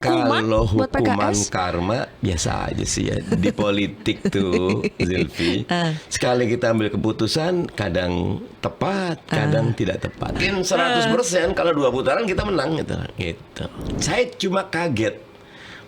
Kalau buat hukuman PKS? karma biasa aja sih ya. Di politik tuh Zilfi, sekali kita ambil keputusan kadang tepat, kadang tidak tepat. Mungkin 100% kalau 2 putaran kita menang gitu. Saya cuma kaget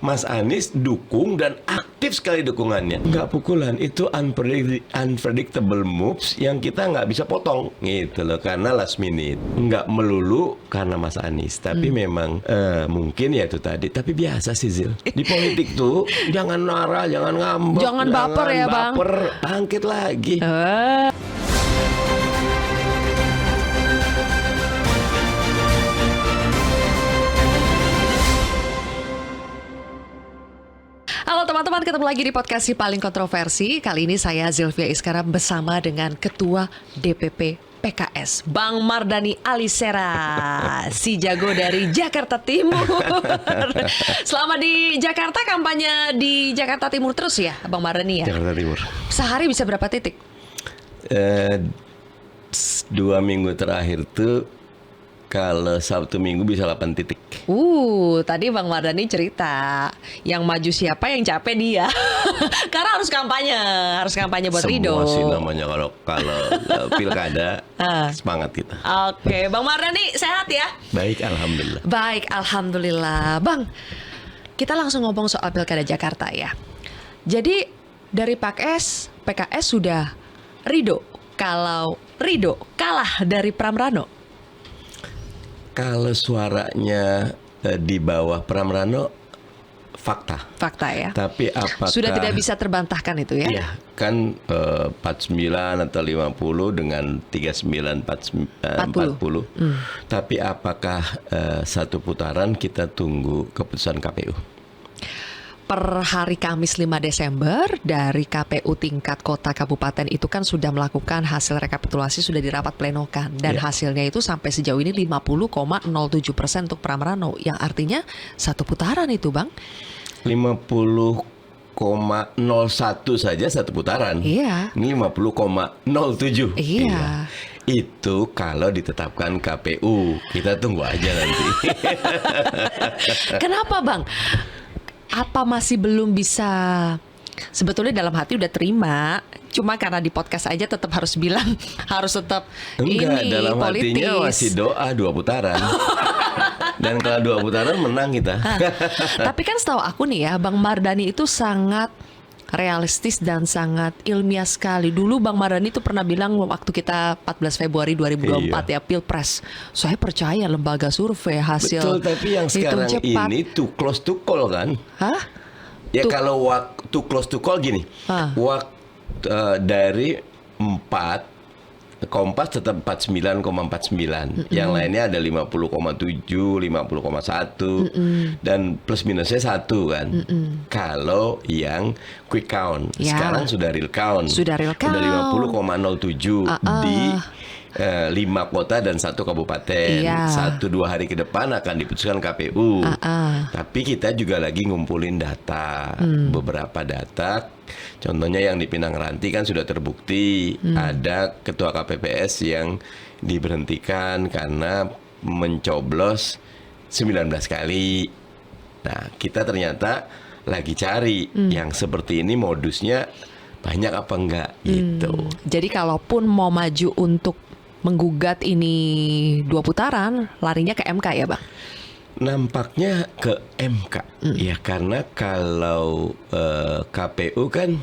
Mas Anies dukung dan aktif sekali dukungannya. Nggak pukulan, itu unpredictable moves yang kita nggak bisa potong gitu loh, karena last minute. Nggak melulu karena Mas Anies, tapi memang mungkin ya itu tadi. Tapi biasa sih Zil, di politik tuh jangan marah, jangan ngambek, Jangan baper ya, Bang. Bangkit lagi. Halo teman-teman, ketemu lagi di podcast Si Paling Kontroversi. Kali ini saya Zilvia Iskara bersama dengan Ketua DPP PKS, Bang Mardhani Alisera, si jago dari Jakarta Timur. Selama di Jakarta, kampanye di Jakarta Timur terus ya, Bang Mardhani ya? Jakarta Timur. Sehari bisa berapa titik? 2 minggu terakhir tuh kalau Sabtu Minggu bisa 8 titik. Tadi Bang Mardhani cerita yang maju siapa, yang capek dia. Karena harus kampanye buat Ridho. Semua sih namanya kalau pilkada semangat kita. Oke, Bang Mardhani sehat ya? Baik, alhamdulillah. Baik, alhamdulillah. Bang, kita langsung ngomong soal pilkada Jakarta ya. Jadi dari PKS sudah Ridho. Kalau Ridho kalah dari Pramrano. Kalau suaranya di bawah Pramrano, fakta Ya. Tapi apakah Sudah tidak bisa terbantahkan itu ya? Iya, kan 49 atau 50 dengan 39 40. Tapi apakah satu putaran, kita tunggu keputusan KPU. Per hari Kamis 5 Desember dari KPU tingkat kota kabupaten itu kan sudah melakukan hasil rekapitulasi, sudah dirapat plenokan, dan hasilnya itu sampai sejauh ini 50,07% untuk Pramrano, yang artinya satu putaran itu, Bang. 50,01 saja satu putaran. Iya. Ini 50,07. Iya. Itu kalau ditetapkan KPU. Kita tunggu aja nanti. Kenapa, Bang? Apa masih belum bisa? Sebetulnya dalam hati udah terima, cuma karena di podcast aja tetap harus bilang harus tetap Enggak, ini dalam politis. hatinya masih doa 2 putaran. Dan kalau 2 putaran menang kita. Tapi kan setahu aku nih ya, Bang Mardhani itu sangat realistis dan sangat ilmiah sekali. Dulu Bang Mardhani itu pernah bilang waktu kita 14 Februari 2024 ya, Pilpres, saya percaya lembaga survei hasil. Betul, tapi yang sekarang cepat. ini too close to call kan? Hah? Ya kalau waktu too close to call gini. Waktu dari 4, Kompas tetap 49,49. Yang lainnya ada 50,7, 50,1 dan plus minusnya 1 kan. Kalau yang quick count, sekarang sudah real count. Sudah 50,07 di 5 kota dan 1 kabupaten. 1-2 hari ke depan akan diputuskan KPU. Tapi kita juga lagi ngumpulin data, beberapa data. Contohnya yang di Pinang Ranti kan sudah terbukti ada ketua KPPS yang diberhentikan karena mencoblos 19 kali. Nah, kita ternyata lagi cari yang seperti ini, modusnya banyak apa enggak gitu. Jadi kalaupun mau maju untuk menggugat ini 2 putaran, larinya ke MK ya, Bang? Nampaknya ke MK. Ya, karena kalau KPU kan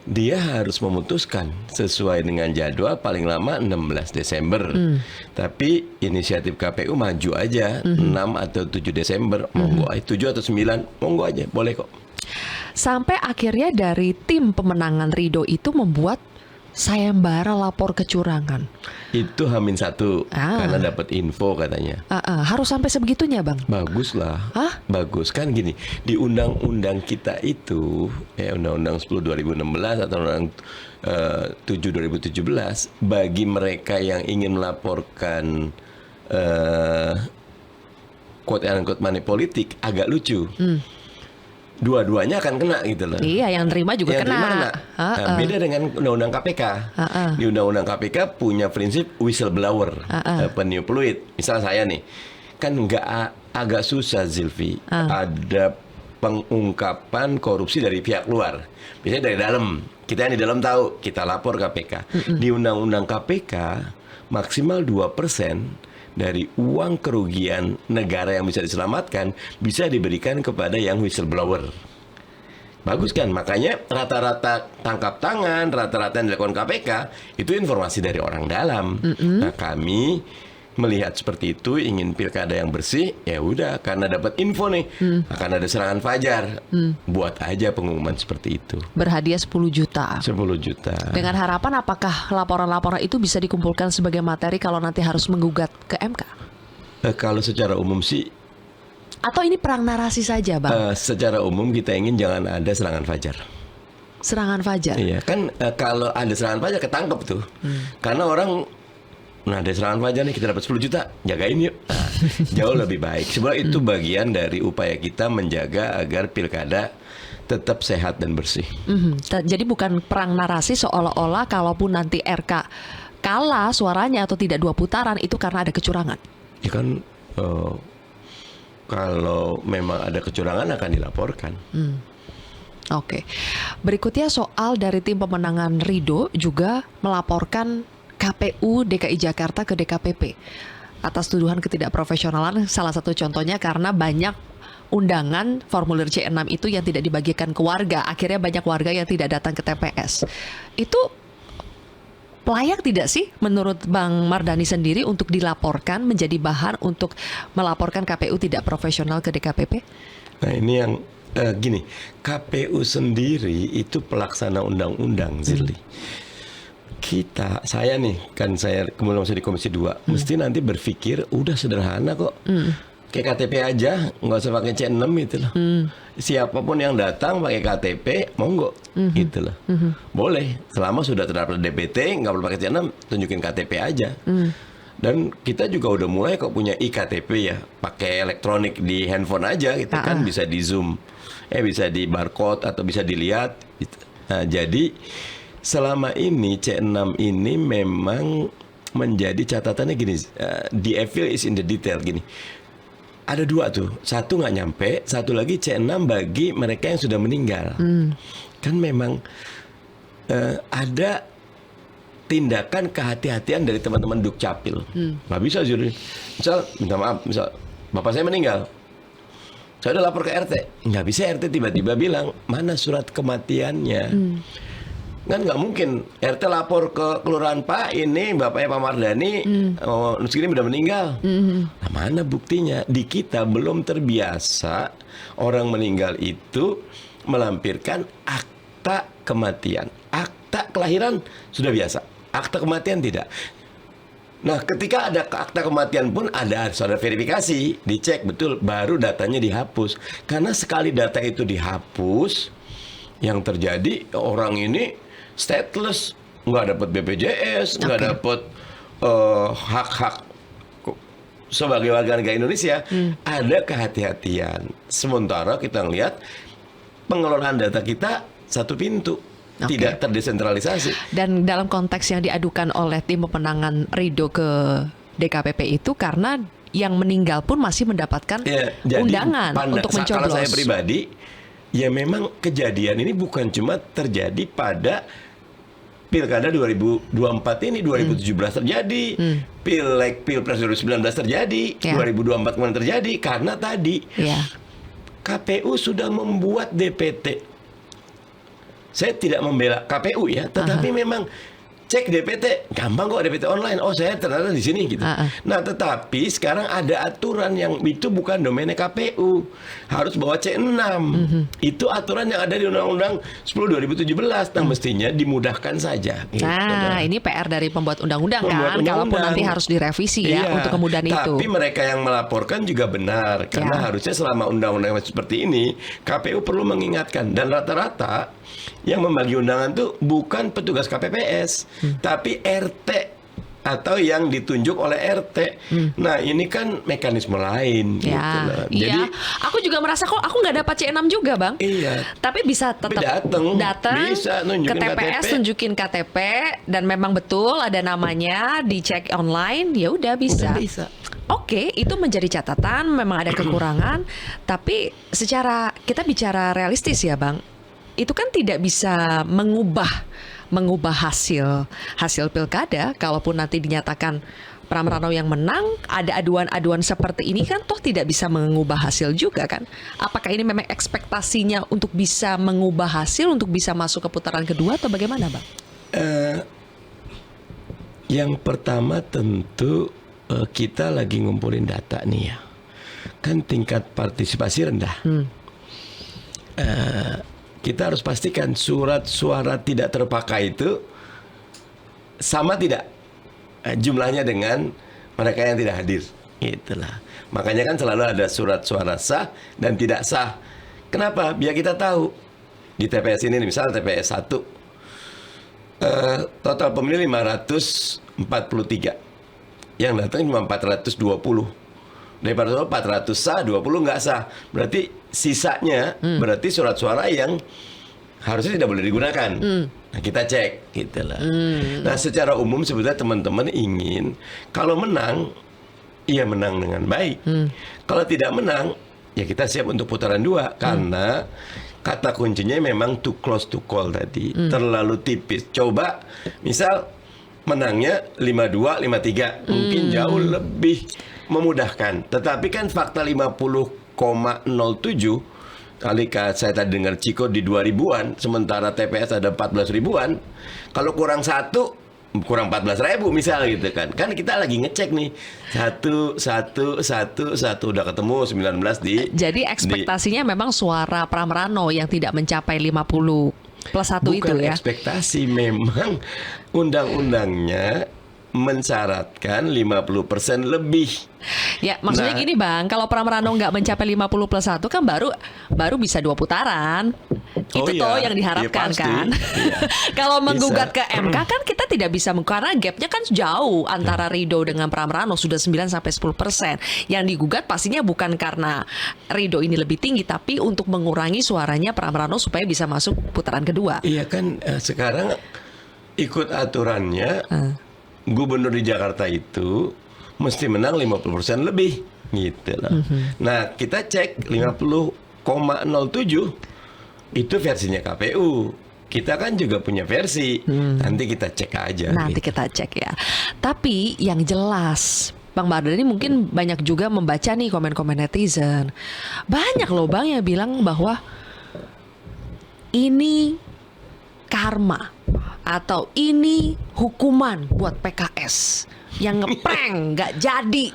dia harus memutuskan sesuai dengan jadwal paling lama 16 Desember. Tapi inisiatif KPU maju aja 6 atau 7 Desember. Monggo, 7 atau 9, monggo aja, boleh kok. Sampai akhirnya dari tim pemenangan Ridho itu membuat sayembara lapor kecurangan. Itu H-1 karena dapat info katanya. Harus sampai sebegitunya, Bang? Bagus lah. Bagus kan gini, di undang-undang kita itu Undang-Undang 10 2016 atau Undang 7 2017, bagi mereka yang ingin melaporkan quote unquote money politik, agak lucu. Dua-duanya akan kena gitu loh. Iya, yang terima juga yang kena. Terima kena. Nah, beda dengan Undang-Undang KPK. Di Undang-Undang KPK punya prinsip whistleblower, peniup peluit. Misal saya nih, kan agak susah Zilvi. Ada pengungkapan korupsi dari pihak luar. Biasanya dari dalam. Kita yang di dalam tahu, kita lapor KPK. Di Undang-Undang KPK maksimal 2% dari uang kerugian negara yang bisa diselamatkan bisa diberikan kepada yang whistleblower. Bagus kan? Makanya rata-rata tangkap tangan, rata-rata yang dilakukan KPK itu informasi dari orang dalam. Nah, kami melihat seperti itu, ingin pilkada yang bersih, ya udah, karena dapat info nih akan ada serangan fajar, buat aja pengumuman seperti itu. Berhadiah 10 juta. 10 juta. Dengan harapan apakah laporan-laporan itu bisa dikumpulkan sebagai materi kalau nanti harus menggugat ke MK? Kalau secara umum sih, atau ini perang narasi saja, Bang? secara umum kita ingin jangan ada serangan fajar. Serangan fajar? Iya, kan kalau ada serangan fajar ketangkep tuh. Karena orang, nah ada serangan fajar nih, kita dapat 10 juta, jagain yuk. Nah, jauh lebih baik. Sebenarnya itu bagian dari upaya kita menjaga agar pilkada tetap sehat dan bersih. Jadi bukan perang narasi seolah-olah kalaupun nanti RK kalah suaranya atau tidak 2 putaran itu karena ada kecurangan. Ya kan, kalau memang ada kecurangan akan dilaporkan. Oke. Berikutnya soal dari tim pemenangan Ridho juga melaporkan KPU DKI Jakarta ke DKPP atas tuduhan ketidakprofesionalan, salah satu contohnya karena banyak undangan formulir C6 itu yang tidak dibagikan ke warga. Akhirnya banyak warga yang tidak datang ke TPS. Itu layak tidak sih menurut Bang Mardhani sendiri untuk dilaporkan menjadi bahan untuk melaporkan KPU tidak profesional ke DKPP? Nah ini yang gini, KPU sendiri itu pelaksana undang-undang, Zirli. Saya kemudian masih di Komisi 2, mesti nanti berpikir udah sederhana kok. Kayak KTP aja, nggak usah pakai C6 gitu loh. Siapapun yang datang pakai KTP, monggo gitu loh. Boleh, selama sudah terdapat DPT, nggak perlu pakai C6, tunjukin KTP aja. Dan kita juga udah mulai kok punya iKTP ya, pakai elektronik di handphone aja gitu kan, bisa di zoom, bisa di barcode atau bisa dilihat gitu. Nah, jadi selama ini C6 ini memang menjadi catatannya gini, the evil is in the detail gini. Ada 2 tuh, satu nggak nyampe, satu lagi C6 bagi mereka yang sudah meninggal. Kan memang ada tindakan kehati-hatian dari teman-teman Dukcapil. Nggak bisa Zuri. Misal, minta maaf, misal bapak saya meninggal, saya udah lapor ke RT, nggak bisa RT tiba-tiba bilang mana surat kematiannya. Kan nggak mungkin RT lapor ke kelurahan, Pak ini bapaknya Pak Mardhani segini udah meninggal. Nah, mana buktinya? Di kita belum terbiasa orang meninggal itu melampirkan akta kematian. Akta kelahiran sudah biasa, akta kematian tidak. Nah, ketika ada akta kematian pun ada verifikasi, dicek betul, baru datanya dihapus. Karena sekali data itu dihapus, yang terjadi orang ini stateless, nggak dapat BPJS, nggak dapat hak-hak sebagai warga negara Indonesia. Ada kehati-hatian. Sementara kita ngelihat pengelolaan data kita satu pintu, tidak terdesentralisasi. Dan dalam konteks yang diadukan oleh tim pemenangan Ridho ke DKPP itu karena yang meninggal pun masih mendapatkan undangan untuk mencoblos. Kalau saya pribadi, ya memang kejadian ini bukan cuma terjadi pada Pilkada 2024 ini, 2017 terjadi, Pilpres 2019 terjadi, 2024 kemarin terjadi, karena tadi KPU sudah membuat DPT. Saya tidak membela KPU ya, tetapi memang cek DPT, gampang kok DPT online. Oh saya ternyata di sini gitu. Nah tetapi sekarang ada aturan yang itu bukan domainnya KPU, harus bawa C6. Itu aturan yang ada di Undang-Undang 10 2017. Nah mestinya dimudahkan saja. Gitu. Nah ini PR dari pembuat undang-undang kan, kalaupun nanti harus direvisi ya untuk kemudahan itu. Tapi mereka yang melaporkan juga benar, karena harusnya selama undang-undang seperti ini KPU perlu mengingatkan, dan rata-rata yang membagi undangan tuh bukan petugas KPPS, tapi RT atau yang ditunjuk oleh RT. Nah ini kan mekanisme lain. Gitu loh. Jadi aku juga merasa kok aku nggak dapat C6 juga bang. Iya. Tapi bisa tetap datang ke TPS, tunjukin KTP, dan memang betul ada namanya, dicek online, ya udah bisa. Oke, itu menjadi catatan, memang ada kekurangan, tapi kita bicara realistis ya Bang, itu kan tidak bisa mengubah hasil pilkada. Kalaupun nanti dinyatakan Pramrano yang menang, ada aduan-aduan seperti ini kan toh tidak bisa mengubah hasil juga kan. Apakah ini memang ekspektasinya untuk bisa mengubah hasil, untuk bisa masuk ke putaran kedua atau bagaimana Bang? Yang pertama tentu kita lagi ngumpulin data nih ya. Kan tingkat partisipasi rendah. Kita harus pastikan surat suara tidak terpakai itu sama tidak jumlahnya dengan mereka yang tidak hadir. Itulah. Makanya kan selalu ada surat suara sah dan tidak sah. Kenapa? Biar kita tahu. Di TPS ini misal TPS 1 total pemilih 543. Yang datang cuma 420. Daripada 400 sah, 20 nggak sah. Berarti sisanya berarti surat suara yang harusnya tidak boleh digunakan. Nah, kita cek gitu lah. Nah, secara umum sebetulnya teman-teman ingin kalau menang, ya menang dengan baik. Kalau tidak menang, ya kita siap untuk putaran 2 karena kata kuncinya memang too close to call tadi. Terlalu tipis. Coba misal menangnya 52, 53, mungkin jauh lebih memudahkan. Tetapi kan fakta 50,07 kali saya tadi dengar Ciko di 2000-an, sementara TPS ada 14 ribuan. Kalau kurang 1, kurang 14.000 misal gitu kan. Kan kita lagi ngecek nih. 1 udah ketemu 19 di. Jadi ekspektasinya memang suara Pramrano yang tidak mencapai 50 plus 1 itu ya. Bukan ekspektasi, memang undang-undangnya mensyaratkan 50% lebih. Ya, maksudnya gini Bang, kalau Pramrano nggak mencapai 50 plus 1 kan baru bisa 2 putaran. Itu toh yang diharapkan kan. Kalau menggugat ke MK kan kita tidak bisa, karena gapnya kan jauh antara Ridho dengan Pramrano sudah 9-10%. Yang digugat pastinya bukan karena Ridho ini lebih tinggi, tapi untuk mengurangi suaranya Pramrano supaya bisa masuk putaran kedua. Iya kan, sekarang ikut aturannya gubernur di Jakarta itu mesti menang 50% lebih gitu loh. Nah, kita cek 50,07 itu versinya KPU. Kita kan juga punya versi. Nanti kita cek aja. Nanti gitu. kita cek ya. Tapi yang jelas Bang Mardhani mungkin banyak juga membaca nih komen-komen netizen. Banyak loh Bang yang bilang bahwa ini karma atau ini hukuman buat PKS yang ngeprank nggak jadi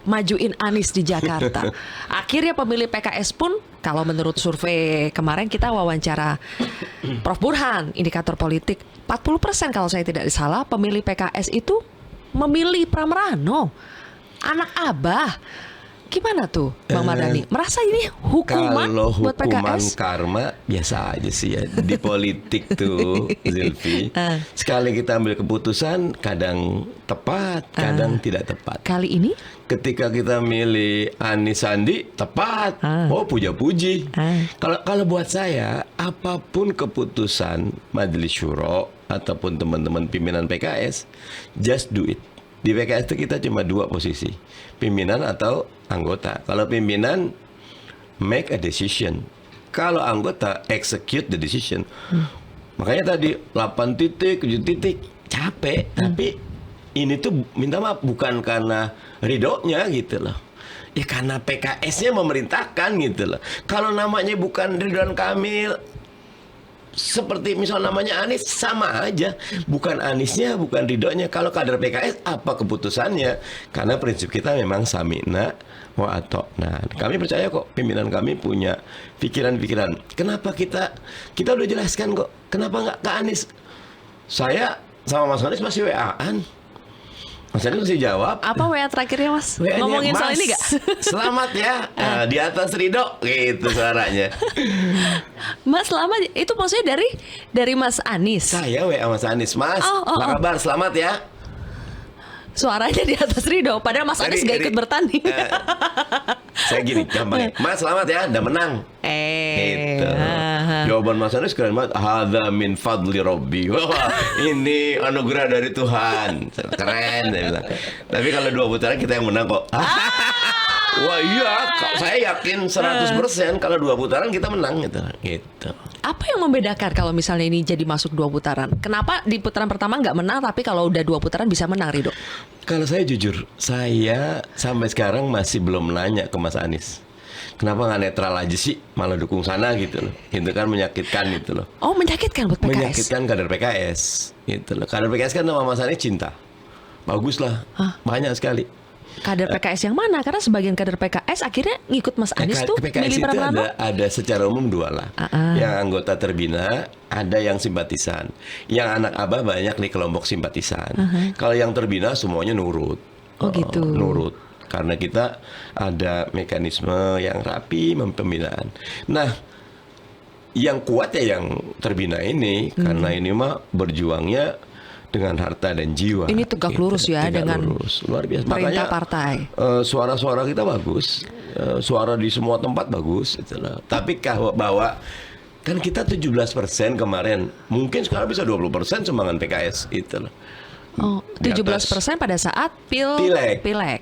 majuin Anies di Jakarta. Akhirnya pemilih PKS pun, kalau menurut survei kemarin kita wawancara Prof Burhan, indikator politik, 40% kalau saya tidak salah pemilih PKS itu memilih Pramrano, anak Abah. Gimana tuh Bang Mardhani? Merasa ini hukuman buat PKS? Kalau hukuman karma biasa aja sih ya. Di politik tuh Zilfi, sekali kita ambil keputusan kadang tepat, kadang tidak tepat. Kali ini? Ketika kita milih Anies Sandi tepat, oh puja-puji. Kalau buat saya, apapun keputusan Majelis Syuro ataupun teman-teman pimpinan PKS, just do it. Di PKS itu kita cuma 2 posisi, pimpinan atau anggota. Kalau pimpinan, make a decision. Kalau anggota, execute the decision. Makanya tadi 8 titik, 7 titik, capek. Tapi ini tuh minta maaf bukan karena ridhonya gitu loh. Ya karena PKS-nya memerintahkan gitu loh. Kalau namanya bukan Ridwan Kamil, seperti misal namanya Anies, sama aja. Bukan Aniesnya, bukan ridhonya. Kalau kader PKS, apa keputusannya? Karena prinsip kita memang samina wa atokna. Kami percaya kok pimpinan kami punya pikiran-pikiran. Kenapa kita udah jelaskan kok. Kenapa nggak ke Anies? Saya sama Mas Anies masih WA-an. Mas Anies masih jawab. Apa WA terakhirnya Mas? WA-nya, ngomongin soal Mas, ini gak? Selamat ya, di atas Ridho gitu suaranya. Mas selamat, itu maksudnya dari Mas Anies? Saya WA Mas Anies, Mas, apa kabar? Selamat ya. Suaranya di atas Ridho, padahal Mas Anies gak ikut bertanding. Saya gini, gampang ya. Mas selamat ya, udah menang. Gitu. Jawaban Mas Anies keren banget. Hadza min fadli Robbi. Wah, ini anugerah dari Tuhan. Keren saya bilang. Tapi kalau 2 putaran kita yang menang kok. Wah iya, saya yakin 100% kalau 2 putaran kita menang gitu. Apa yang membedakan kalau misalnya ini jadi masuk 2 putaran? Kenapa di putaran pertama nggak menang, tapi kalau udah 2 putaran bisa menang, Rido? Kalau saya jujur, saya sampai sekarang masih belum nanya ke Mas Anies. Kenapa nggak netral aja sih, malah dukung sana gitu loh. Itu kan menyakitkan gitu loh. Oh, menyakitkan buat PKS? Menyakitkan kader PKS gitu loh. Kader PKS kan sama Mas Anies cinta. Bagus lah, banyak sekali. Kader PKS yang mana? Karena sebagian kader PKS akhirnya ngikut Mas Anies tuh PKS milih itu Pramono. ada secara umum 2 lah. Yang anggota terbina, ada yang simpatisan. Yang anak abah banyak di kelompok simpatisan. Kalau yang terbina semuanya nurut. Oh gitu. Nurut. Karena kita ada mekanisme yang rapi pembinaan. Nah, yang kuat ya yang terbina ini, karena ini mah berjuangnya dengan harta dan jiwa. Ini tegak lurus ya, dengan lurus. Luar biasa. perintah Makanya, partai. Suara-suara kita bagus, suara di semua tempat bagus, itulah. Tapi bahwa kan kita 17% kemarin, mungkin sekarang bisa 20% sumbangan PKS, itulah. Oh, 17% pada saat Pileg. Pileg.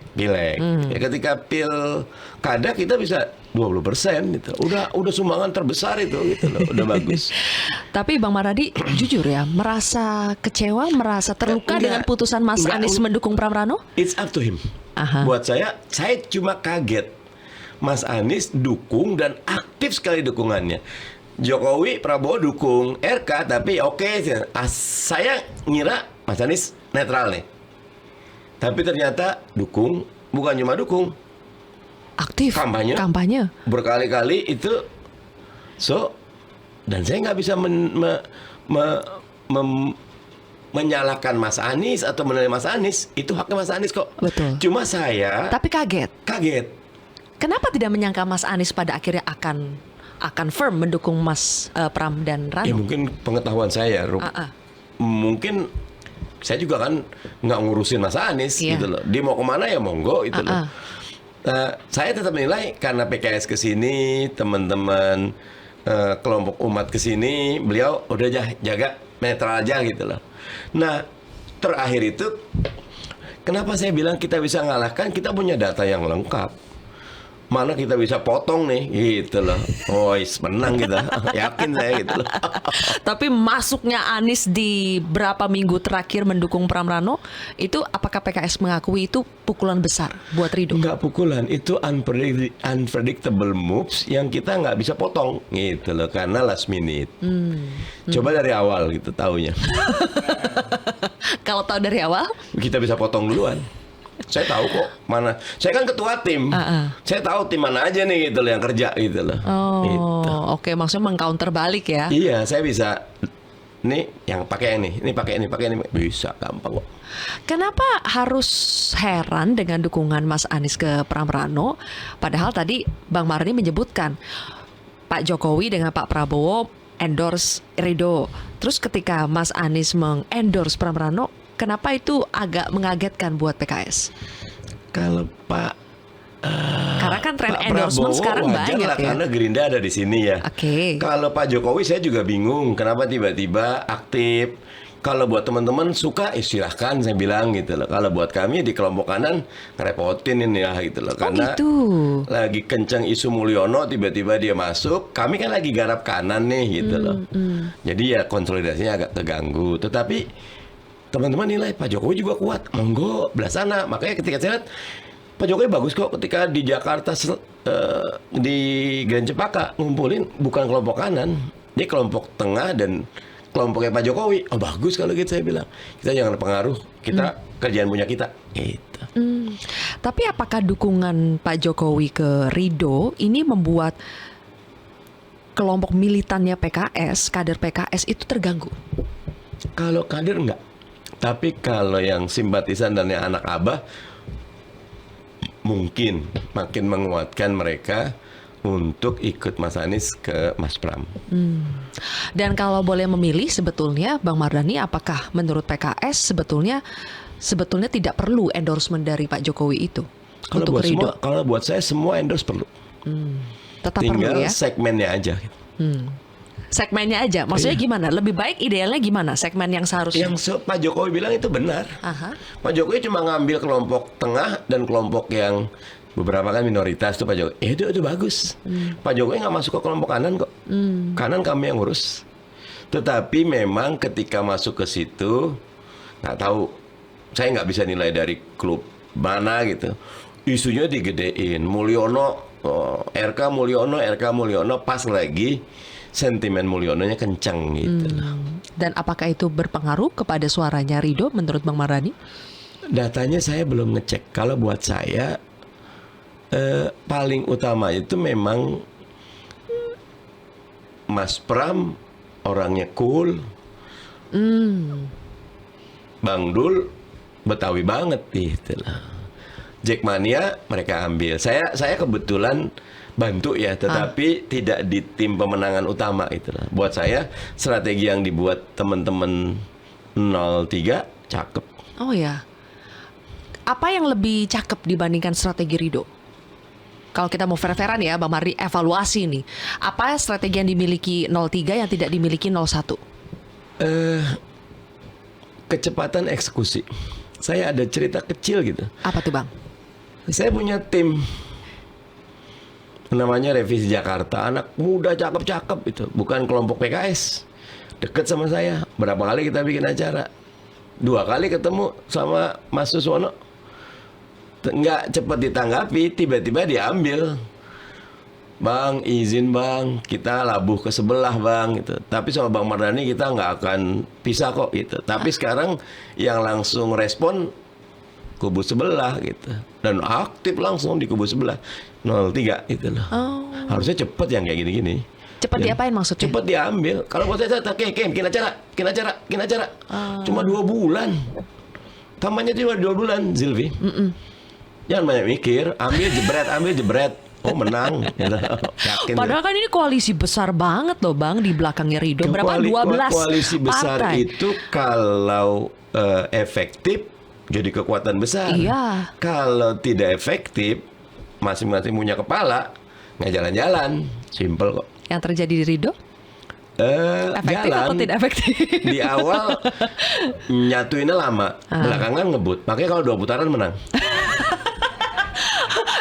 Ya, ketika pilkada kita bisa 20% gitu. Udah sumbangan terbesar itu gitu loh. Udah bagus. Tapi Bang Maradi jujur ya, merasa kecewa, merasa terluka dengan putusan Mas Anies mendukung Pramono? It's up to him. Buat saya cuma kaget. Mas Anies dukung dan aktif sekali dukungannya. Jokowi, Prabowo dukung RK, tapi saya ngira Mas Anies netral nih. Tapi ternyata dukung, bukan cuma dukung, aktif kampanye berkali-kali itu. Dan saya nggak bisa menyalahkan Mas Anies atau menilai Mas Anies, itu haknya Mas Anies kok. Betul. Cuma saya tapi kaget. Kenapa tidak menyangka Mas Anies pada akhirnya akan firm mendukung Mas Pram dan Rano? Ya mungkin pengetahuan saya, mungkin saya juga kan nggak ngurusin Mas Anies gitu loh. Dia mau kemana ya monggo itu loh. Saya tetap menilai karena PKS kesini, teman-teman kelompok umat kesini, beliau udah jaga netral aja gitu loh. Nah terakhir itu kenapa saya bilang kita bisa ngalahkan, kita punya data yang lengkap. Mana kita bisa potong nih gitu loh. Menang kita. Yakin saya gitu loh. Tapi masuknya Anies di berapa minggu terakhir mendukung Pramono, itu apakah PKS mengakui itu pukulan besar buat Rido? Enggak pukulan, itu unpredictable moves yang kita nggak bisa potong gitu loh, karena last minute. Coba dari awal gitu taunya. Kalau tahu dari awal, kita bisa potong duluan. Saya tahu kok mana. Saya kan ketua tim. Saya tahu tim mana aja nih gitu loh yang kerja gitu loh. Gitu. Oke, maksudnya mengcounter balik ya? Iya, saya bisa. Nih yang pakai ini pakai ini, bisa gampang kok. Kenapa harus heran dengan dukungan Mas Anies ke Pramono? Padahal tadi Bang Mardi menyebutkan Pak Jokowi dengan Pak Prabowo endorse Rido. Terus ketika Mas Anies mengendorse Pramono, kenapa itu agak mengagetkan buat PKS? Kalau karena kan tren endorsement sekarang banyak lah, ya. karena Gerindra ada di sini ya. Kalau Pak Jokowi saya juga bingung kenapa tiba-tiba aktif. Kalau buat teman-teman suka, silahkan saya bilang gitu loh. Kalau buat kami di kelompok kanan ngerepotin ini ya gitu loh. Karena lagi kenceng isu Mulyono, tiba-tiba dia masuk. Kami kan lagi garap kanan nih gitu loh. Jadi ya konsolidasinya agak terganggu. Tetapi teman-teman nilai Pak Jokowi juga kuat, monggo belah sana. Makanya ketika saya lihat Pak Jokowi bagus kok ketika di Jakarta di Grand Cempaka ngumpulin bukan kelompok kanan, dia kelompok tengah dan kelompoknya Pak Jokowi. Bagus kalau gitu saya bilang. Kita jangan pengaruh, kita kerjaan punya kita. Gitu. Tapi apakah dukungan Pak Jokowi ke Rido ini membuat kelompok militannya PKS, kader PKS itu terganggu? Kalau kader enggak. Tapi kalau yang simpatisan dan yang anak abah mungkin makin menguatkan mereka untuk ikut Mas Anies ke Mas Pram. Dan kalau boleh memilih sebetulnya Bang Mardhani, apakah menurut PKS sebetulnya tidak perlu endorsement dari Pak Jokowi itu? Kalau buat saya semua endorse perlu. Tetap tinggal perlu ya? segmennya aja. segmennya aja. Maksudnya gimana? Lebih baik idealnya gimana segmen yang seharusnya? Pak Jokowi bilang itu benar. Aha. Pak Jokowi cuma ngambil kelompok tengah dan kelompok yang beberapa kan minoritas tuh Pak Jokowi. Itu bagus. Pak Jokowi nggak masuk ke kelompok kanan kok. Kanan kami yang urus. Tetapi memang ketika masuk ke situ, nggak tahu. Saya nggak bisa nilai dari klub mana gitu. Isunya digedein. Mulyono, RK Mulyono pas lagi sentimen Mulyononya kencang gitu. Dan apakah itu berpengaruh kepada suaranya Ridho menurut Bang Mardhani? Datanya saya belum ngecek. Kalau buat saya paling utama itu memang Mas Pram orangnya cool. Bang Dul Betawi banget gitu lah. Jackmania mereka ambil. Saya kebetulan bantu ya, tetapi tidak di tim pemenangan utama itulah. Buat saya strategi yang dibuat teman-teman 03 cakep. Oh ya. Apa yang lebih cakep dibandingkan strategi Ridho? Kalau kita mau fair-fairan ya, Bang Mardi, evaluasi nih. Apa strategi yang dimiliki 03 yang tidak dimiliki 01? Kecepatan eksekusi. Saya ada cerita kecil gitu. Apa tuh Bang? Saya punya tim namanya Revisi Jakarta, anak muda cakep-cakep itu, bukan kelompok PKS. Deket sama saya. Berapa kali kita bikin acara? 2 kali ketemu sama Mas Suswono. Nggak cepat ditanggapi, tiba-tiba diambil. Bang, izin bang, kita labuh ke sebelah bang gitu. Tapi sama Bang Mardhani kita nggak akan pisah kok gitu. Tapi sekarang yang langsung respon kubu sebelah gitu. Dan aktif langsung di kubu sebelah 03 gitu loh. Oh. Harusnya cepet yang kayak gini-gini. Cepat diapain maksudnya? Cepet diambil. Kalau buat saya bikin acara. Cuma 2 bulan. Tamannya cuma 2 bulan, Zilvi. Jangan banyak mikir, ambil jebret. Oh menang. Yakin. Padahal kan ini koalisi besar banget loh Bang di belakangnya Ridho. Berapa? 12 koalisi besar partai. itu kalau efektif jadi kekuatan besar. Iya. Kalau tidak efektif, masing-masing punya kepala, nggak jalan-jalan. Simple kok. Yang terjadi di Ridho? Efektif Jalan. atau tidak efektif? Di awal nyatuinnya lama, belakangan ngebut. Makanya kalau 2 putaran menang.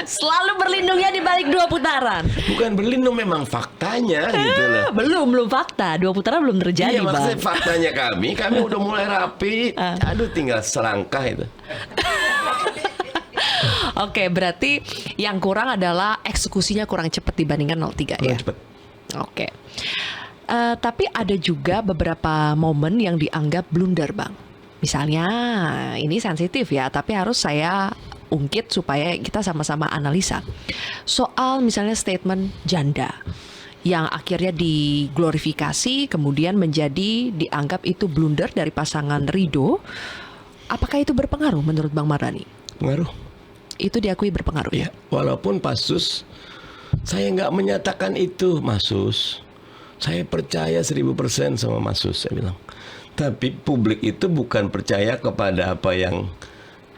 Selalu berlindungnya di balik 2 putaran. Bukan berlindung, memang faktanya gitu loh. Belum fakta. 2 putaran belum terjadi Iya, maksudnya Bang. faktanya kami udah mulai rapi. Aduh, tinggal selangkah itu. Oke, berarti yang kurang adalah eksekusinya kurang cepat dibandingkan 03 ya. Cepet. Oke. Tapi ada juga beberapa momen yang dianggap blunder Bang. Misalnya ini sensitif ya, tapi harus saya ungkit supaya kita sama-sama analisa. Soal misalnya statement janda yang akhirnya diglorifikasi kemudian menjadi dianggap itu blunder dari pasangan Ridho. Apakah itu berpengaruh menurut Bang Mardhani? Pengaruh. Itu diakui berpengaruh ya? Walaupun Pak Sus, saya nggak menyatakan itu Mas Sus. Saya percaya 1000% sama Mas Sus, saya bilang. Tapi publik itu bukan percaya kepada apa yang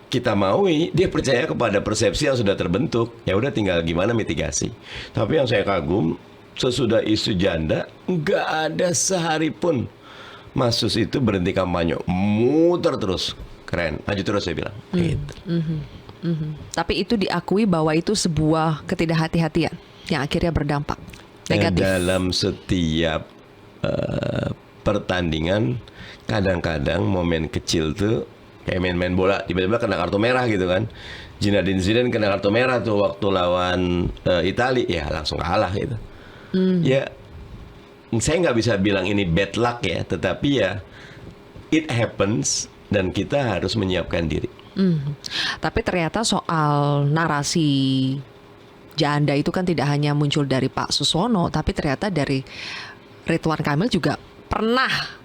kita maui, dia percaya kepada persepsi yang sudah terbentuk. Ya udah, tinggal gimana mitigasi. Tapi yang saya kagum, sesudah isu janda, nggak ada sehari pun Mas Sus itu berhenti kampanye, muter terus, keren, maju terus saya bilang. Gitu. Tapi itu diakui bahwa itu sebuah ketidakhati-hatian yang akhirnya berdampak negatif. Dalam setiap pertandingan, kadang-kadang momen kecil tuh kayak main-main bola, tiba-tiba kena kartu merah gitu kan. Zinedine Zidane kena kartu merah tuh waktu lawan Italia, ya langsung kalah gitu. Ya, saya nggak bisa bilang ini bad luck ya, tetapi ya it happens dan kita harus menyiapkan diri. Tapi ternyata soal narasi janda itu kan tidak hanya muncul dari Pak Suswono, tapi ternyata dari Ridwan Kamil juga pernah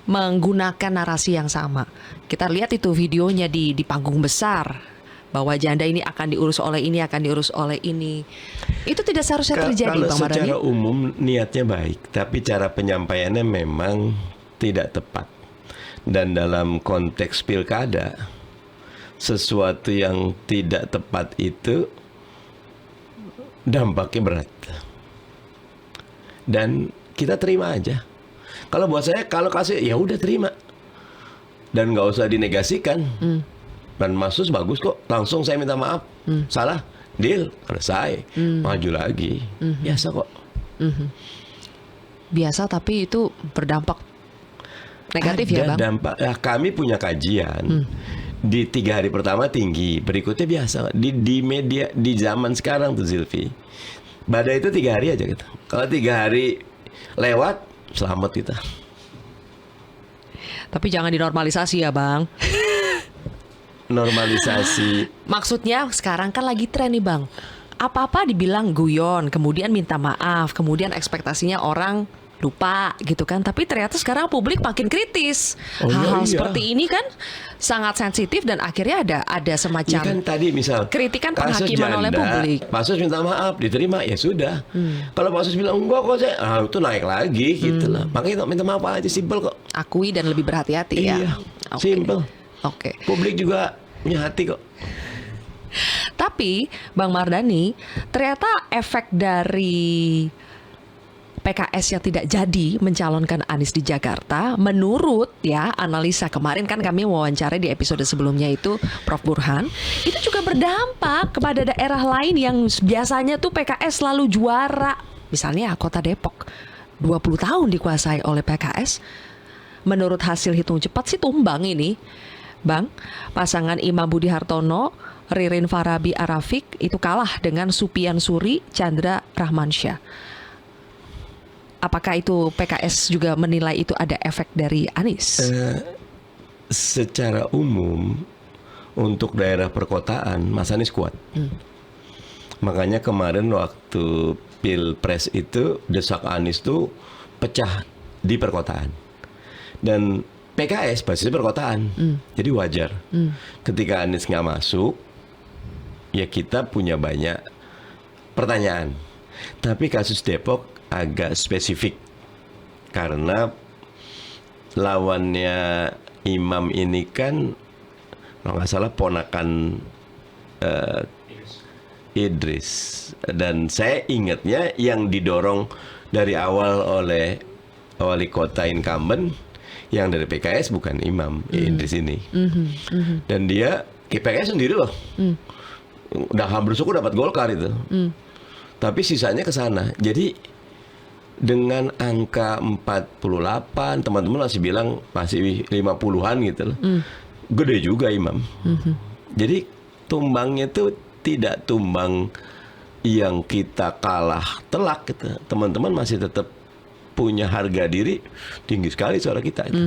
menggunakan narasi yang sama. Kita lihat itu videonya di panggung besar bahwa janda ini akan diurus oleh ini, akan diurus oleh ini. Itu tidak seharusnya terjadi, Kalau Bang Mardhani. secara umum niatnya baik, tapi cara penyampaiannya memang tidak tepat. Dan dalam konteks pilkada, sesuatu yang tidak tepat itu dampaknya berat. Dan kita terima aja. Kalau buat saya, kalau kasih ya udah terima dan nggak usah dinegasikan. Dan Mas Sus bagus kok, langsung saya minta maaf, salah, deal, selesai, maju lagi, biasa kok. Biasa, tapi itu berdampak negatif ya, Bang? Dampak. Ya, kami punya kajian. Di 3 hari pertama tinggi, berikutnya biasa. Di media, di zaman sekarang tuh Zilvi, badai itu 3 hari aja gitu. Kalau 3 hari lewat, selamat kita. Tapi jangan dinormalisasi ya, Bang. Normalisasi. Maksudnya sekarang kan lagi tren nih, Bang. Apa-apa dibilang guyon, kemudian minta maaf, kemudian ekspektasinya orang lupa gitu kan. Tapi ternyata sekarang publik makin kritis. Hal-hal seperti ini kan sangat sensitif dan akhirnya ada semacam Ya kan tadi misal kritikan kasus penghakiman oleh publik. Pak Sus minta maaf, diterima, ya sudah. Kalau Pak Sus bilang enggak kok saya, itu naik lagi gitu lah. Makanya minta maaf aja, simpel kok. Akui dan lebih berhati-hati ya. Iya, Oke. simpel. Oke. Publik juga punya hati kok. Tapi Bang Mardhani, ternyata efek dari PKS yang tidak jadi mencalonkan Anies di Jakarta, menurut ya analisa kemarin kan kami wawancara di episode sebelumnya itu Prof Burhan, itu juga berdampak kepada daerah lain yang biasanya tuh PKS selalu juara. Misalnya Kota Depok, 20 tahun dikuasai oleh PKS. Menurut hasil hitung cepat sih tumbang ini, Bang. Pasangan Imam Budi Hartono, Ririn Farabi Arafik itu kalah dengan Supian Suri, Chandra Rahmansyah. Apakah itu PKS juga menilai itu ada efek dari Anies? Secara umum untuk daerah perkotaan Mas Anies kuat. Makanya kemarin waktu Pilpres itu desak Anies tuh pecah di perkotaan. Dan PKS basisnya perkotaan. Jadi wajar. Ketika Anies nggak masuk, ya kita punya banyak pertanyaan. Tapi kasus Depok agak spesifik karena lawannya Imam ini kan kalau nggak salah ponakan Idris, dan saya ingatnya yang didorong dari awal oleh wali kota incumbent yang dari PKS bukan Imam Idris ini, dan dia PKS sendiri loh, udah hampir syukur dapat Golkar itu, tapi sisanya ke sana. Jadi dengan angka 48, teman-teman masih bilang masih 50-an gitu loh. Gede juga Imam. Jadi tumbangnya itu tidak tumbang yang kita kalah telak gitu. Teman-teman masih tetap punya harga diri tinggi sekali suara kita itu.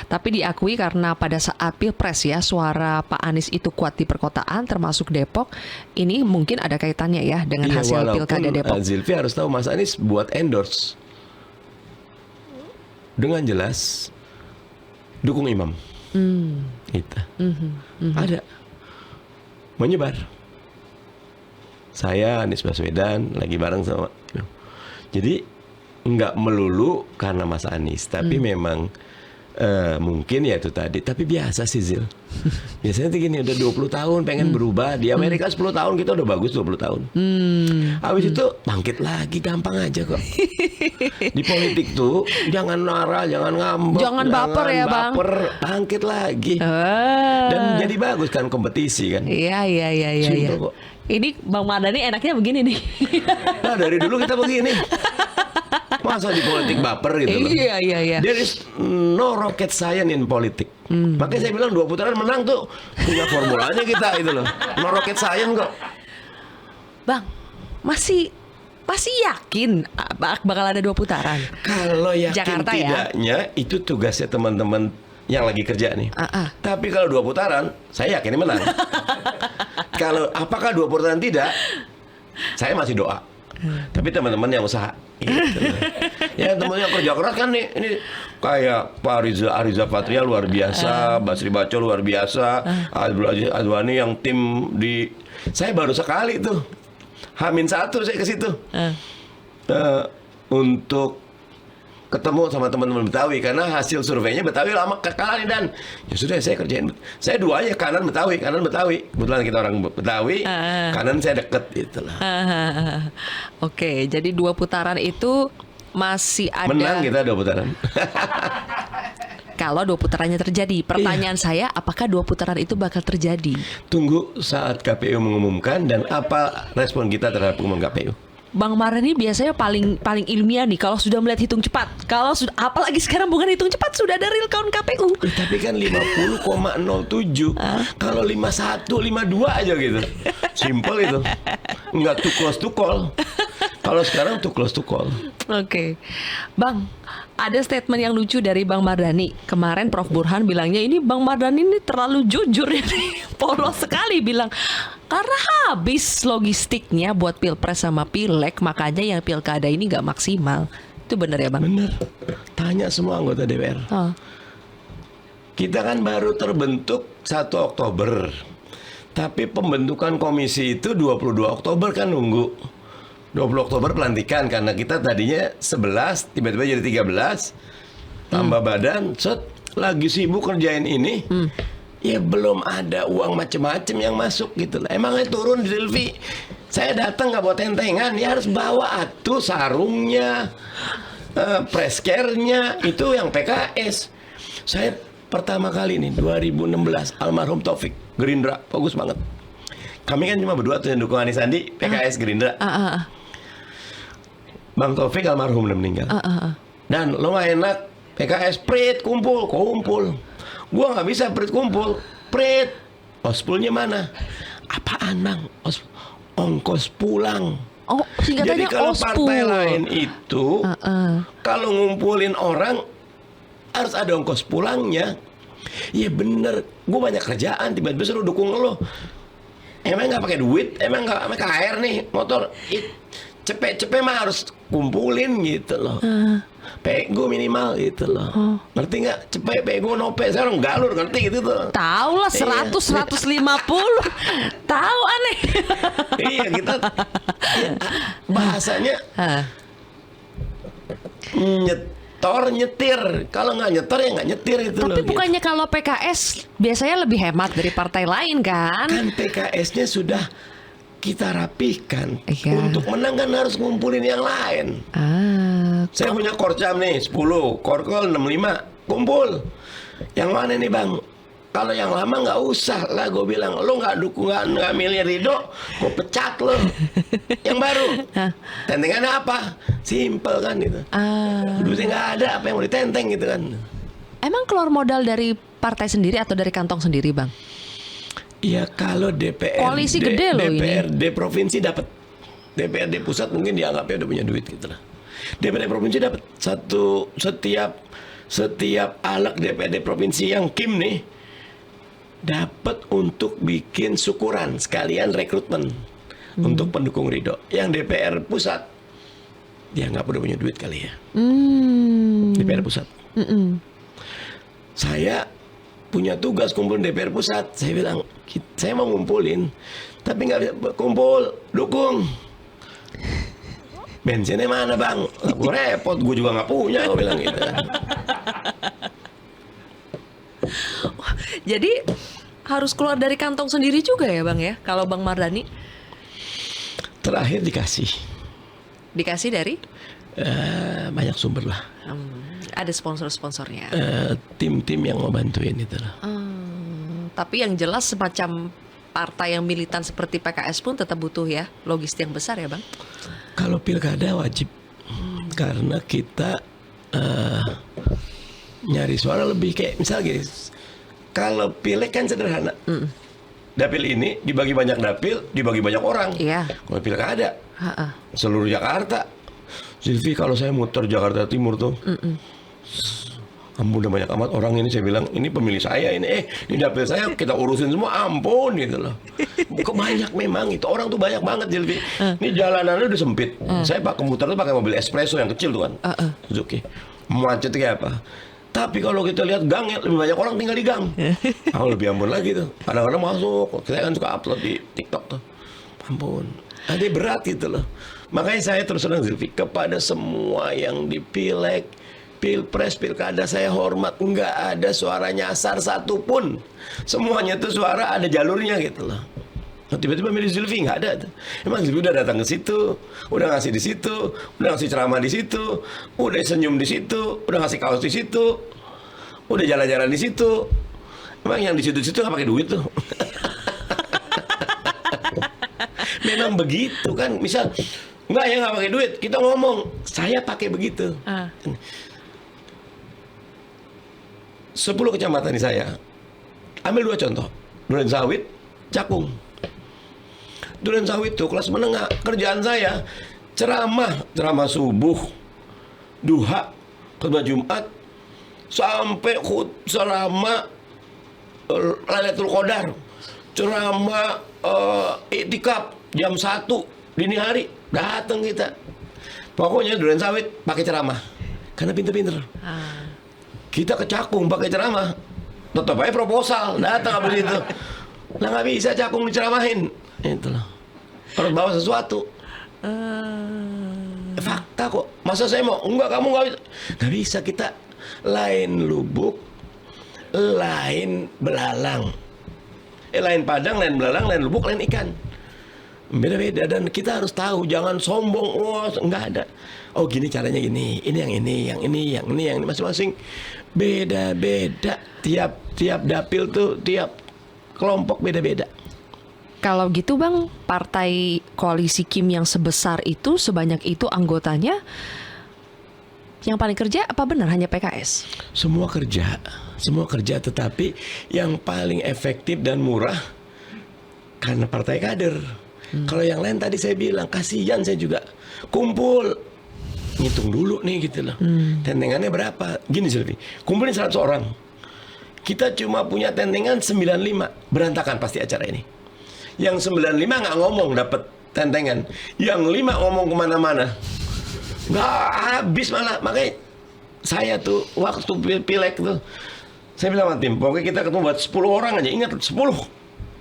Tapi diakui karena pada saat Pilpres ya suara Pak Anies itu kuat di perkotaan termasuk Depok, ini mungkin ada kaitannya ya dengan hasil Pilkada Depok. Zilvi harus tahu Mas Anies buat endorse dengan jelas dukung Imam. Itu ada menyebar. Saya Anies Baswedan lagi bareng sama. Jadi nggak melulu karena Mas Anies, tapi memang mungkin ya itu tadi. Tapi biasa sih Zil. Biasanya tuh gini, udah 20 tahun pengen berubah. Di Amerika 10 tahun kita udah bagus 20 tahun. Habis itu bangkit lagi, gampang aja kok. Di politik tuh jangan marah, jangan ngambek, Jangan baper ya, Bang. Bangkit lagi. Dan jadi bagus kan kompetisi kan. Iya. Simpel kok. Ini Bang Mardhani enaknya begini nih. Nah dari dulu kita begini. Masa di politik baper gitu loh. Iya. There is no rocket science in politik. Makanya saya bilang 2 putaran menang tuh punya formulanya kita itu loh. No rocket science kok. Bang, masih yakin bakal ada 2 putaran? Kalau yakin Jakarta tidaknya itu tugasnya teman-teman yang lagi kerja nih. Tapi kalau 2 putaran, saya yakin menang. Kalau apakah 2 putaran tidak, saya masih doa. Tapi teman-teman yang usaha gitu. Ya teman yang kerja keras kan nih, ini kayak Pak Ariza Patria luar biasa, Basri Baco luar biasa, Abdul Aziz Adwani yang tim di, saya baru sekali tuh H-1 saya ke situ untuk ketemu sama teman-teman Betawi karena hasil surveinya Betawi lama kalah nih, dan ya sudah saya kerjain. Saya dua aja, kanan Betawi. Kebetulan kita orang Betawi, kanan saya deket itulah. Oke, jadi 2 putaran itu masih ada. Menang kita 2 putaran. Kalau 2 putarannya terjadi, pertanyaan saya, apakah 2 putaran itu bakal terjadi? Tunggu saat KPU mengumumkan dan apa respon kita terhadap pengumuman KPU. Bang Mardhani biasanya paling ilmiah nih kalau sudah melihat hitung cepat. Kalau sudah, apalagi sekarang bukan hitung cepat, sudah ada real count KPU. Tapi kan 50,07. Kalau 51, 52 aja gitu. Simple itu. Enggak too close to call. Kalau sekarang too close to call. Oke. Bang, ada statement yang lucu dari Bang Mardhani. Kemarin Prof Burhan bilangnya ini Bang Mardhani ini terlalu jujur ya. Polos sekali bilang. Karena habis logistiknya buat pilpres sama pileg, makanya yang pilkada ini gak maksimal. Itu benar ya Bang? Bener. Tanya semua anggota DPR. Oh. Kita kan baru terbentuk 1 Oktober. Tapi pembentukan komisi itu 22 Oktober kan nunggu. 20 Oktober pelantikan karena kita tadinya 11, tiba-tiba jadi 13. Tambah badan, lagi sibuk kerjain ini. Ya belum ada uang macem-macem yang masuk gitu lah. Emangnya turun di Silvi. Saya datang nggak bawa tentengan, ya harus bawa atuh sarungnya, preskernya, itu yang PKS. Saya pertama kali nih 2016 almarhum Taufik Gerindra, bagus banget. Kami kan cuma berdua tuh yang dukung Anies Sandi, PKS Gerindra. Bang Taufik almarhum udah meninggal. Dan lo gak enak PKS prit kumpul. Gua nggak bisa prit kumpul. Prit ospulnya mana? Apaan Bang? Ongkos pulang. Oh, Jadi singkatannya kalau ospul. partai lain itu kalau ngumpulin orang harus ada ongkos pulangnya. Iya bener, gue banyak kerjaan, tiba-tiba suruh dukung lo. Emang nggak pakai duit? Emang nggak pakai KR nih motor? Cepet-cepet mah harus kumpulin gitu loh. Pego minimal gitu loh. Ngerti nggak? Cepet pego nope. Sekarang galur ngerti gitu tuh. Tahu lah 100, 150. Tahu aneh. Iya kita bahasanya nyetir. Kalau nggak nyetor ya nggak nyetir itu loh. Tapi bukannya kalau PKS biasanya lebih hemat dari partai lain kan? Kan PKS-nya sudah kita rapihkan. Iya. Untuk menang kan harus ngumpulin yang lain. Saya punya korcam nih 10, korkol 65, kumpul. Yang mana nih Bang? Kalau yang lama nggak usah lah, gue bilang lo nggak dukung nggak milih Ridho, gue pecat lo. Yang baru, tentengannya apa? Simple kan itu. Duitnya nggak ada, apa yang mau ditenteng gitu kan? Emang keluar modal dari partai sendiri atau dari kantong sendiri Bang? Iya kalau DPRD, Koalisi gede loh ini. DPRD provinsi dapat, DPRD pusat mungkin dianggapnya udah punya duit gitu lah. DPRD provinsi dapat setiap alat DPRD provinsi yang Kim nih dapat untuk bikin syukuran sekalian rekrutmen untuk pendukung Ridho. Yang DPR pusat dianggap udah punya duit kali ya. DPR pusat. Saya punya tugas kumpulin DPR pusat. Saya bilang, saya mau ngumpulin, tapi nggak bisa kumpul, dukung. Bensinnya mana Bang? Gue repot, gue juga nggak punya, gue bilang gitu. Jadi harus keluar dari kantong sendiri juga ya Bang ya? Kalau Bang Mardhani Terakhir dikasih dari? Banyak sumber lah. Ada sponsor-sponsornya. Tim-tim yang mau bantuin itu lah. Tapi yang jelas semacam partai yang militan seperti PKS pun tetap butuh ya logistik yang besar ya Bang? Kalau pilkada wajib. Karena kita nyari suara lebih kayak misalnya gini. Kalau pileg kan sederhana. Dapil ini dibagi banyak dapil, dibagi banyak orang. Iya. Kalau pilkada seluruh Jakarta. Silvi kalau saya muter Jakarta Timur tuh. Ampun udah banyak amat orang ini, saya bilang ini pemilih saya ini dapil saya kita urusin semua, ampun gitu loh. Banyak memang itu orang tuh banyak banget Silvi. Ini jalanannya udah sempit. Saya pakai muter tuh pakai mobil espresso yang kecil tuh kan, Suzuki. Macet kayak apa? Tapi kalau kita lihat gangnya lebih banyak orang tinggal di gang. Lebih ampun lagi tuh. Kadang-kadang masuk, saya kan suka upload di TikTok tuh. Ampun, ada berat gitu loh. Makanya saya terus terang Silvi kepada semua yang di pileg, pilpres, pilkada saya hormat. Nggak ada suara nyasar satupun. Semuanya tuh suara ada jalurnya gitu loh. Tiba-tiba milih Zulfi, nggak ada. Emang Zulfi udah datang ke situ, udah ngasih di situ, udah ngasih ceramah di situ, udah senyum di situ, udah ngasih kaos di situ, udah jalan-jalan di situ. Emang yang di situ-situ nggak pakai duit tuh? Memang begitu kan. Misal nggak, ya nggak pakai duit, kita ngomong saya pakai begitu. 10 kecamatan di saya, ambil 2 contoh, Durensawit, Cakung. Durensawit itu kelas menengah, kerjaan saya ceramah subuh, duha, khutbah Jumat, sampai ceramah Lailatul Qadar, ceramah iktikaf jam 1 dini hari, datang kita. Pokoknya Durensawit pakai ceramah, karena pinter-pinter. Kita ke Cakung pakai ceramah, tetap aja proposal, datang habis itu. Nah nggak bisa Cakung diceramahin, itulah. Harus bawa sesuatu. Fakta kok. Masa saya mau? Enggak, kamu nggak bisa. Nggak bisa, kita lain lubuk, lain belalang. Lain padang, lain belalang, lain lubuk, lain ikan. Beda-beda, dan kita harus tahu, jangan sombong. Wah, nggak ada. Oh gini caranya gini. Ini yang ini, yang ini, yang ini, yang ini, masing-masing beda-beda. Tiap dapil tuh, tiap kelompok beda-beda. Kalau gitu Bang, partai koalisi Kim yang sebesar itu, sebanyak itu anggotanya, yang paling kerja apa benar hanya PKS? Semua kerja, tetapi yang paling efektif dan murah karena partai kader. Kalau yang lain tadi saya bilang, kasihan saya juga. Kumpul, ngitung dulu nih gitu loh. Tendengannya berapa? Gini Silvi, kumpulin 100 orang. Kita cuma punya tendengan 95, berantakan pasti acara ini. Yang 95 nggak ngomong dapat tentengan, yang 5 ngomong kemana-mana, nggak habis malah. Makanya saya tuh waktu pileg tuh, saya bilang sama tim, pokoknya kita ketemu buat 10 orang aja, ingat 10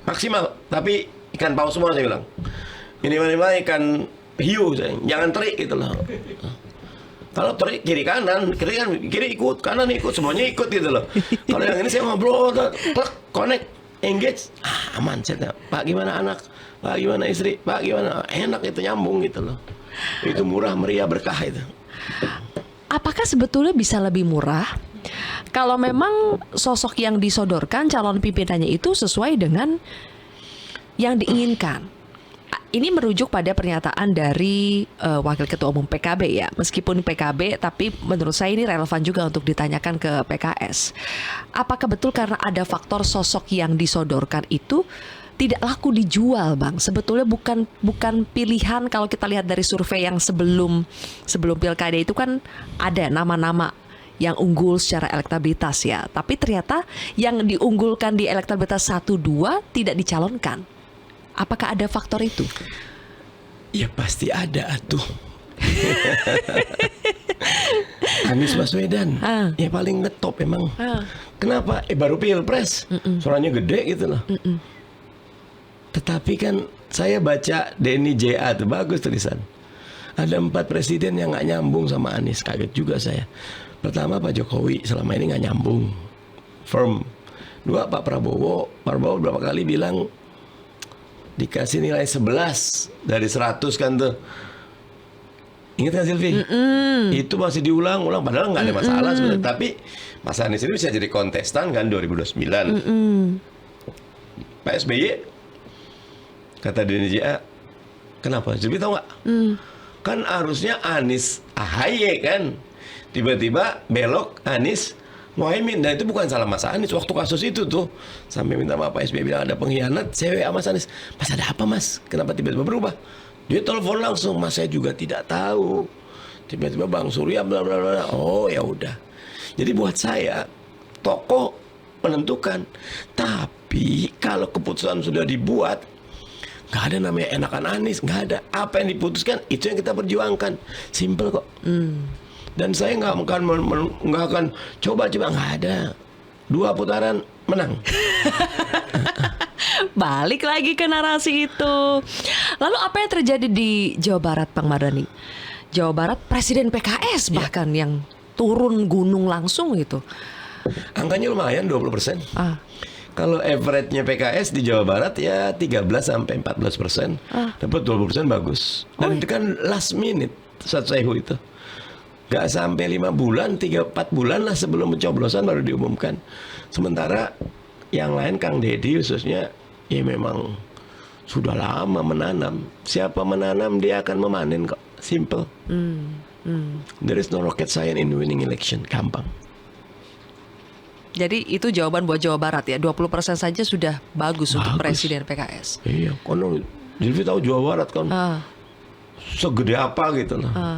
maksimal, tapi ikan paus semua saya bilang. Ini mana ikan hiu, jangan terik gitu loh. Kalau terik kiri kanan, kiri ikut, kanan ikut, semuanya ikut gitu loh. Kalau yang ini saya ngobrol, klik, connect, engage, aman. Saya Pak gimana anak, Pak gimana istri, Pak gimana, enak itu, nyambung gitu loh. Itu murah, meriah, berkah itu. Apakah sebetulnya bisa lebih murah kalau memang sosok yang disodorkan calon pimpinannya itu sesuai dengan yang diinginkan? Ini merujuk pada pernyataan dari Wakil Ketua Umum PKB ya. Meskipun PKB, tapi menurut saya ini relevan juga untuk ditanyakan ke PKS. Apakah betul karena ada faktor sosok yang disodorkan itu tidak laku dijual, Bang? Sebetulnya bukan pilihan. Kalau kita lihat dari survei yang sebelum Pilkada itu kan ada nama-nama yang unggul secara elektabilitas ya. Tapi ternyata yang diunggulkan di elektabilitas 1-2 tidak dicalonkan. Apakah ada faktor itu? Ya pasti ada atuh. Anies Baswedan ya paling ngetop emang. Kenapa? Baru pilpres, suaranya gede gitu loh. Tetapi kan saya baca Denny JA tuh bagus tulisan. Ada 4 presiden yang nggak nyambung sama Anies. Kaget juga saya. Pertama Pak Jokowi selama ini nggak nyambung, firm. 2 Pak Prabowo berapa kali bilang dikasih nilai 11 dari 100 kan tuh. Ingat kan Silvi? Itu masih diulang-ulang padahal nggak ada masalah sebenarnya. Tapi Mas Anies ini bisa jadi kontestan kan 2029. Pak SBY kata Denny JA, kenapa? Silvi tahu nggak? Kan harusnya Anies AHY kan. Tiba-tiba belok Anies Muhaimin, dan itu bukan salah Mas Anies. Waktu kasus itu tuh sampai minta maaf Pak SBY bilang ada pengkhianat, cewek sama Mas Anies. Mas ada apa Mas? Kenapa tiba-tiba berubah? Dia telepon langsung, Mas saya juga tidak tahu. Tiba-tiba Bang Surya bla bla bla. Oh ya udah. Jadi buat saya tokoh menentukan. Tapi kalau keputusan sudah dibuat, nggak ada namanya enakan Anies, nggak ada. Apa yang diputuskan itu yang kita perjuangkan. Simple kok. Dan saya nggak akan coba-coba, nggak ada. 2 putaran menang. Balik lagi ke narasi itu. Lalu apa yang terjadi di Jawa Barat, Bang Mardhani? Jawa Barat presiden PKS bahkan yang turun gunung langsung gitu. Angkanya lumayan 20%. Kalau average-nya PKS di Jawa Barat ya 13-14%. Dapat 20% bagus. Dan itu kan last minute Satsehu itu. Gak sampai 5 bulan, 3-4 bulan lah sebelum pencoblosan baru diumumkan. Sementara yang lain Kang Deddy khususnya ya memang sudah lama menanam. Siapa menanam dia akan memanen kok. Simple. There is no rocket science in winning election. Gampang. Jadi itu jawaban buat Jawa Barat ya, 20% saja sudah bagus untuk presiden PKS. Iya, kono Zilvi tahu Jawa Barat kan segede apa gitu lah.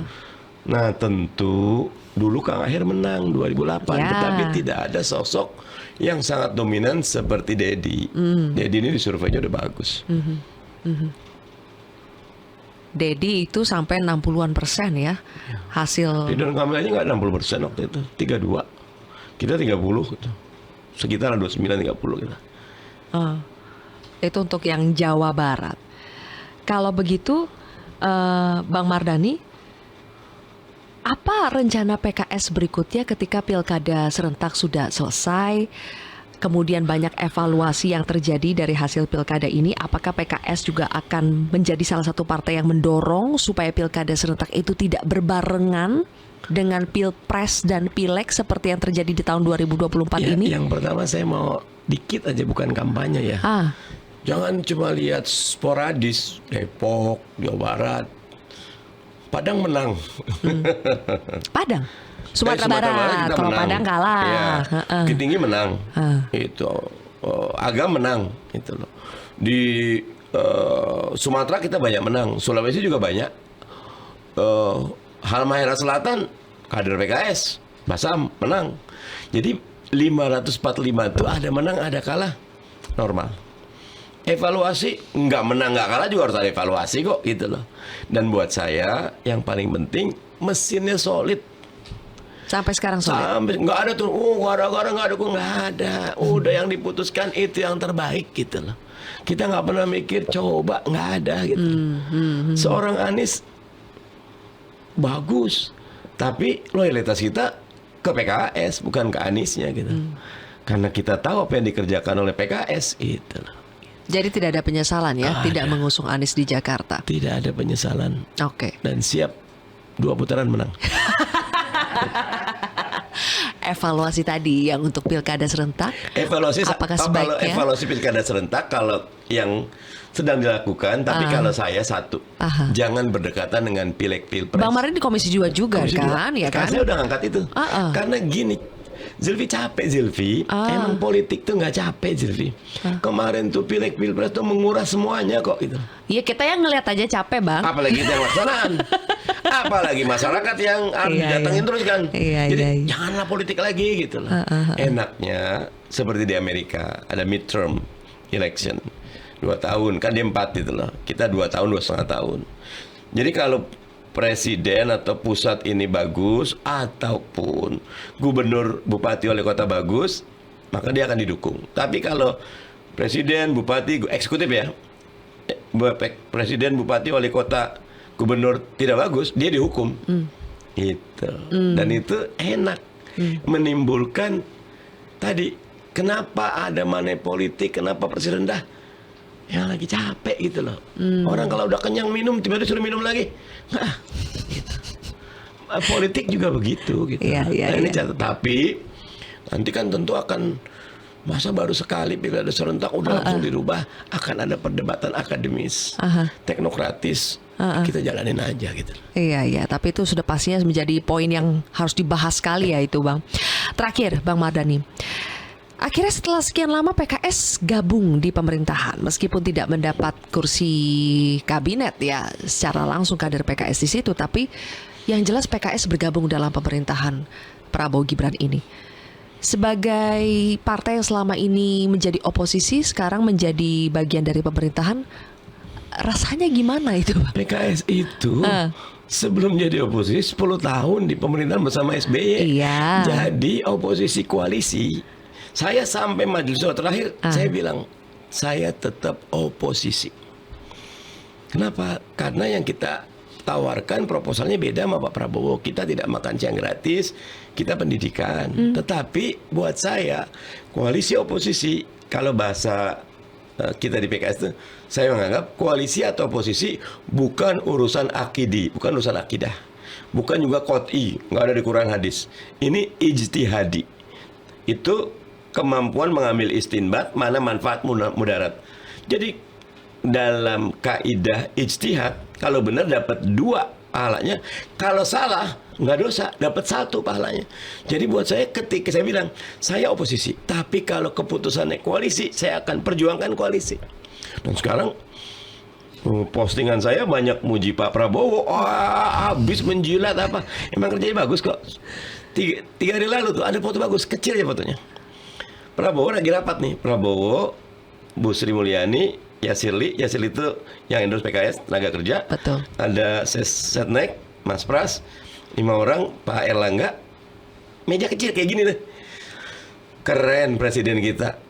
Nah tentu dulu Kang Aher menang 2008, tetapi tidak ada sosok yang sangat dominan seperti Deddy. Deddy ini di surveinya udah bagus. Deddy itu sampai 60-an% ya hasil. Ridwan Kamil aja nggak 60% waktu itu, 32. Kita 30 gitu. Sekitar 29-30 kita. Itu untuk yang Jawa Barat. Kalau begitu Bang Mardhani, apa rencana PKS berikutnya ketika pilkada serentak sudah selesai? Kemudian banyak evaluasi yang terjadi dari hasil pilkada ini. Apakah PKS juga akan menjadi salah satu partai yang mendorong supaya pilkada serentak itu tidak berbarengan dengan pilpres dan pileg seperti yang terjadi di tahun 2024 ya, ini? Yang pertama saya mau dikit aja, bukan kampanye ya. Jangan cuma lihat sporadis, Depok, Jawa Barat, Padang menang. Padang? Sumatera Barat, kalau menang. Padang kalah. Ya, Bukit Tinggi menang. Itu Agam menang, itu loh. Di Sumatera kita banyak menang, Sulawesi juga banyak. Halmahera Selatan kader PKS, Basam menang. Jadi 545 itu ada menang ada kalah, normal. Evaluasi nggak menang nggak kalah juga harus ada evaluasi kok, gitu loh. Dan buat saya yang paling penting mesinnya solid. Sampai sekarang solid. Sampai nggak ada tuh, gara-gara nggak ada, nggak ada. Udah yang diputuskan itu yang terbaik, gitu loh. Kita nggak pernah mikir coba, nggak ada gitu. Seorang Anies bagus, tapi loyalitas kita ke PKS bukan ke Aniesnya gitu. Karena kita tahu apa yang dikerjakan oleh PKS itu. Jadi tidak ada penyesalan ya, tidak mengusung Anies di Jakarta. Tidak ada penyesalan. Oke. Dan siap 2 putaran menang. Evaluasi tadi yang untuk pilkada serentak. Evaluasi apakah sebaiknya? Kalau evaluasi pilkada serentak kalau yang sedang dilakukan, tapi kalau saya satu, jangan berdekatan dengan pileg pilpres. Bang Mardhani di Komisi 2 juga Komisi kan, 2. ya kan? Saya udah ngangkat itu. Karena gini, Zilvi capek Zilvi. Emang politik tuh nggak capek Zilvi. Kemarin tuh pileg pilpres tuh menguras semuanya kok itu. Iya, kita yang ngelihat aja capek, Bang. Apalagi kita yang laksanaan. Apalagi masyarakat yang datangin terus kan. Jadi janganlah politik lagi gitu lah. Enaknya seperti di Amerika ada midterm election 2 tahun, kan dia 4 gitu loh. Kita 2 tahun, 2,5 tahun. Jadi kalau presiden atau pusat ini bagus, ataupun gubernur, bupati, wali kota bagus, maka dia akan didukung. Tapi kalau presiden, bupati, eksekutif ya, presiden, bupati, wali kota, gubernur tidak bagus, dia dihukum. Gitu. Dan itu enak, menimbulkan tadi, kenapa ada money politik, kenapa presiden dah yang lagi capek gitu loh. Orang kalau udah kenyang minum, tiba-tiba suruh minum lagi. Nah, gitu. Politik juga begitu gitu. Ini catat. Tapi nanti kan tentu akan, masa baru sekali pilkada serentak udah langsung dirubah. Akan ada perdebatan akademis, teknokratis. Kita jalanin aja gitu. Iya, tapi itu sudah pastinya menjadi poin yang harus dibahas sekali ya itu, Bang. Terakhir, Bang Mardhani. Akhirnya setelah sekian lama PKS gabung di pemerintahan meskipun tidak mendapat kursi kabinet ya secara langsung kader PKS di situ, tapi yang jelas PKS bergabung dalam pemerintahan Prabowo Gibran ini. Sebagai partai yang selama ini menjadi oposisi sekarang menjadi bagian dari pemerintahan, rasanya gimana itu, Pak? PKS itu sebelum jadi oposisi 10 tahun di pemerintahan bersama SBY. Iya. Jadi oposisi koalisi. Saya sampai majelis syuro terakhir, saya bilang, saya tetap oposisi. Kenapa? Karena yang kita tawarkan proposalnya beda sama Pak Prabowo. Kita tidak makan siang gratis, kita pendidikan. Tetapi buat saya, koalisi oposisi kalau bahasa kita di PKS itu, saya menganggap koalisi atau oposisi bukan urusan akidi, bukan urusan akidah, bukan juga qot'i, nggak ada di Quran hadis. Ini ijtihadi. Itu kemampuan mengambil istinbat mana manfaat mudarat. Jadi dalam kaidah ijtihad, kalau benar dapat 2 pahalanya, kalau salah nggak dosa, dapat 1 pahalanya. Jadi buat saya, ketika saya bilang saya oposisi, tapi kalau keputusannya koalisi, saya akan perjuangkan koalisi. Dan sekarang postingan saya banyak muji Pak Prabowo, habis menjilat apa, emang kerjanya bagus kok. 3 hari lalu tuh ada foto bagus, kecil ya fotonya. Prabowo lagi rapat nih, Prabowo, Bu Sri Mulyani, Yasirli itu yang endorse PKS, tenaga kerja. Betul. Ada Setnek, Mas Pras, 5 orang, Pak Erlangga. Meja kecil kayak gini deh. Keren presiden kita.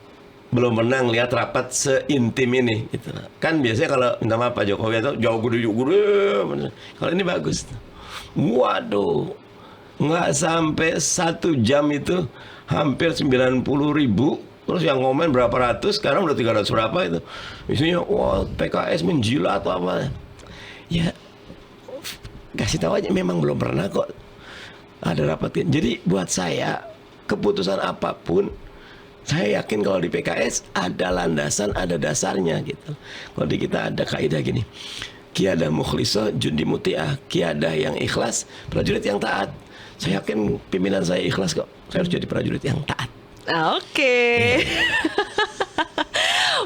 Belum pernah lihat rapat seintim ini gitu. Kan biasanya kalau minta maaf Pak Jokowi itu jauh gede. Kalau ini bagus. Waduh. Nggak sampai 1 jam itu hampir 90.000. Terus yang komen berapa ratus, sekarang udah 300 berapa itu. Isinya, wah PKS menjilat atau apa. Ya, kasih tahu aja, memang belum pernah kok ada rapat. Jadi buat saya, keputusan apapun, saya yakin kalau di PKS ada landasan, ada dasarnya gitu. Kalau di kita ada kaidah gini, Qiyadah mukhlisah, jundi muti'ah. Qiyadah yang ikhlas, prajurit yang taat. Saya yakin pimpinan saya ikhlas kok. Saya harus jadi prajurit yang taat. Oke.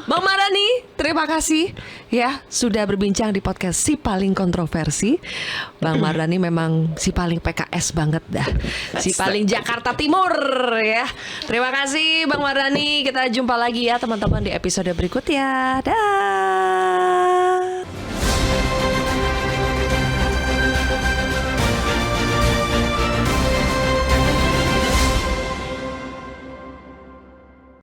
Bang Mardhani, terima kasih ya sudah berbincang di podcast Si Paling Kontroversi. Bang Mardhani memang si paling PKS banget dah. Si paling Jakarta Timur ya. Terima kasih Bang Mardhani. Kita jumpa lagi ya teman-teman di episode berikutnya. Dah.